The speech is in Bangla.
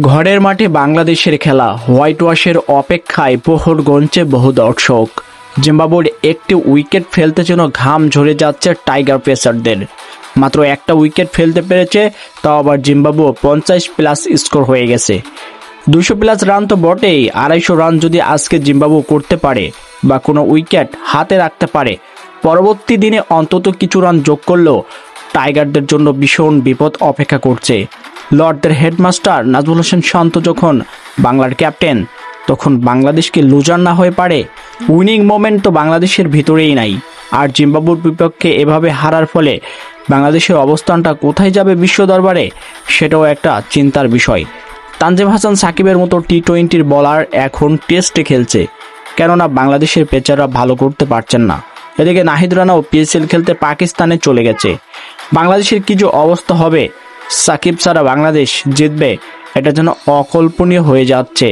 ঘরের মাঠে বাংলাদেশের খেলা, হোয়াইট ওয়াশের অপেক্ষায় প্রহর গুনছে বহু দর্শক। জিম্বাবুয়ের একটি উইকেট ফেলতে যেন ঘাম ঝরে যাচ্ছে টাইগার পেসারদের। মাত্র একটা উইকেট ফেলতে পেরেছে, তাও আবার জিম্বাবুয়ে 50+ স্কোর হয়ে গেছে। 200+ রান তো বটেই, 250 রান যদি আজকে জিম্বাবুয়ে করতে পারে বা কোনো উইকেট হাতে রাখতে পারে, পরবর্তী দিনে অন্তত কিছু রান যোগ করলেও টাইগারদের জন্য ভীষণ বিপদ অপেক্ষা করছে। লর্ডদের হেডমাস্টার নাজমুল হোসেন শান্ত যখন বাংলার ক্যাপ্টেন, তখন বাংলাদেশকে লুজার না হয়ে পারে। উইনিং মোমেন্ট তো বাংলাদেশের ভিতরেই নাই। আর জিম্বাবুয়ের বিপক্ষে এভাবে হারার ফলে বাংলাদেশের অবস্থানটা কোথায় যাবে বিশ্ব দরবারে, সেটাও একটা চিন্তার বিষয়। তানজিম হাসান সাকিবের মতো টি-20 বলার এখন টেস্টে খেলছে, কেননা বাংলাদেশের পেসাররা ভালো করতে পারছেন না। এদিকে নাহিদ রানাও পিএসএল খেলতে পাকিস্তানে চলে গেছে। বাংলাদেশের কি যে অবস্থা হবে, সাকিব ছাড়া বাংলাদেশ জিতবে, এটা যেন অকল্পনীয় হয়ে যাচ্ছে।